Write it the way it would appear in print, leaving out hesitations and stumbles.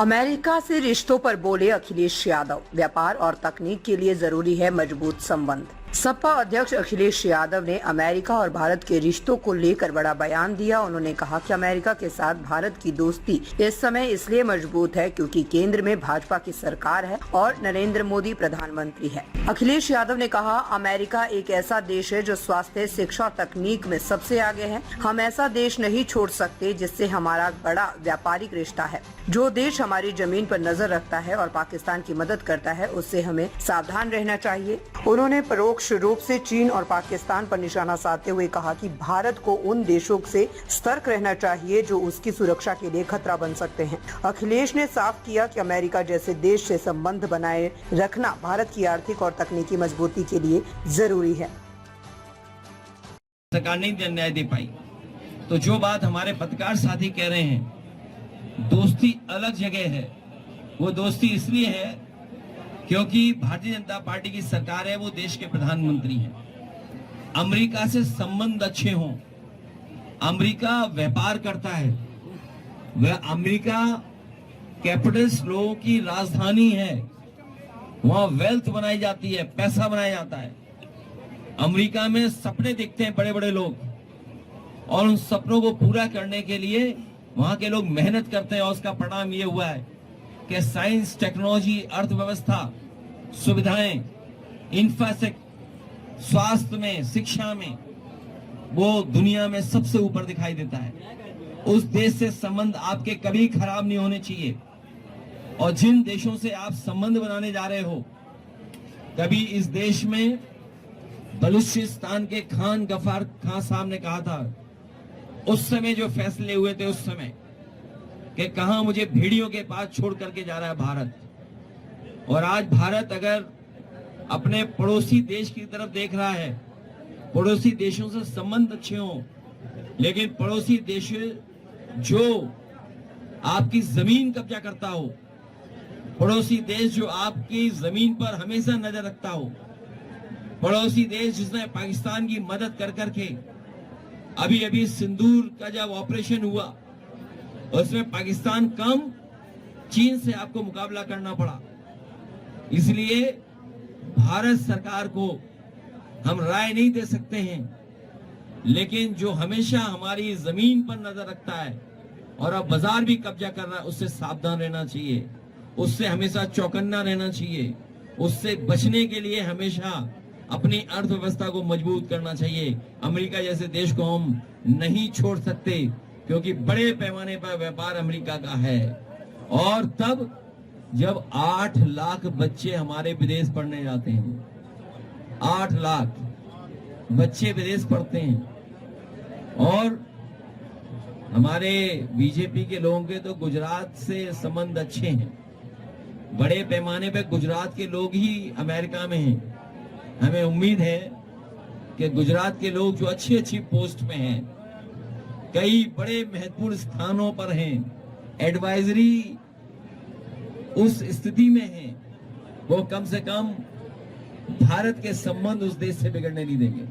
America से रिश्तों पर बोले अखिलेश यादव, व्यापार और तकनीक के लिए जरूरी है मजबूत संबंध। सपा अध्यक्ष अखिलेश यादव ने अमेरिका और भारत के रिश्तों को लेकर बड़ा बयान दिया। उन्होंने कहा कि अमेरिका के साथ भारत की दोस्ती इस समय इसलिए मजबूत है क्योंकि केंद्र में भाजपा की सरकार है और नरेंद्र मोदी प्रधानमंत्री है। अखिलेश यादव ने कहा, अमेरिका एक ऐसा देश है जो स्वास्थ्य, शिक्षा और तकनीक में सबसे आगे है। हम ऐसा देश नहीं छोड़ सकते जिससे हमारा बड़ा व्यापारिक रिश्ता है। जो देश हमारी जमीन पर नजर रखता है और पाकिस्तान की मदद करता है, उससे हमें सावधान रहना चाहिए। उन्होंने परोक्ष रूप से चीन और पाकिस्तान पर निशाना साधते हुए कहा कि भारत को उन देशों से सतर्क रहना चाहिए जो उसकी सुरक्षा के लिए खतरा बन सकते हैं। अखिलेश ने साफ किया कि अमेरिका जैसे देश से संबंध बनाए रखना भारत की आर्थिक और तकनीकी मजबूती के लिए जरूरी है। सरकार नहीं न्याय दे पाई, तो जो बात हमारे पत्रकार साथी कह रहे हैं, दोस्ती अलग जगह है। वो दोस्ती इसलिए है क्योंकि भारतीय जनता पार्टी की सरकार है, वो देश के प्रधानमंत्री हैं। अमेरिका से संबंध अच्छे हों। अमेरिका व्यापार करता है, वह अमेरिका कैपिटल्स लोगों की राजधानी है। वहां वेल्थ बनाई जाती है, पैसा बनाया जाता है। अमेरिका में सपने देखते हैं बड़े बड़े लोग, और उन सपनों को पूरा करने के लिए वहां के लोग मेहनत करते हैं। और उसका परिणाम ये हुआ है कि साइंस, टेक्नोलॉजी, अर्थव्यवस्था, सुविधाएं, इंफ्रास्ट्रक्चर, स्वास्थ्य में, शिक्षा में वो दुनिया में सबसे ऊपर दिखाई देता है। उस देश से संबंध आपके कभी खराब नहीं होने चाहिए। और जिन देशों से आप संबंध बनाने जा रहे हो, कभी इस देश में बलूचिस्तान के खान गफार खान साहब ने कहा था, उस समय जो फैसले हुए थे उस समय, कि कहां मुझे भेड़ियों के पास छोड़ करके जा रहा है भारत। और आज भारत अगर अपने पड़ोसी देश की तरफ देख रहा है, पड़ोसी देशों से संबंध अच्छे हों, लेकिन पड़ोसी देश जो आपकी जमीन कब्जा करता हो, पड़ोसी देश जो आपकी जमीन पर हमेशा नजर रखता हो, पड़ोसी देश जिसने पाकिस्तान की मदद कर करके, अभी अभी सिंदूर का जब ऑपरेशन हुआ उसमें पाकिस्तान कम, चीन से आपको मुकाबला करना पड़ा। इसलिए भारत सरकार को हम राय नहीं दे सकते हैं, लेकिन जो हमेशा हमारी जमीन पर नजर रखता है और अब बाजार भी कब्जा कर रहा है, उससे सावधान रहना चाहिए, उससे हमेशा चौकन्ना रहना चाहिए। उससे बचने के लिए हमेशा अपनी अर्थव्यवस्था को मजबूत करना चाहिए। अमेरिका जैसे देश को हम नहीं छोड़ सकते, क्योंकि बड़े पैमाने पर व्यापार अमेरिका का है। और तब जब 8 लाख बच्चे हमारे विदेश पढ़ने जाते हैं, 8 लाख बच्चे विदेश पढ़ते हैं। और हमारे बीजेपी के लोगों के तो गुजरात से संबंध अच्छे हैं, बड़े पैमाने पर गुजरात के लोग ही अमेरिका में हैं। हमें उम्मीद है कि गुजरात के लोग जो अच्छी अच्छी पोस्ट पे हैं, कई बड़े महत्वपूर्ण स्थानों पर हैं, एडवाइजरी उस स्थिति में हैं, वो कम से कम भारत के संबंध उस देश से बिगड़ने नहीं देंगे।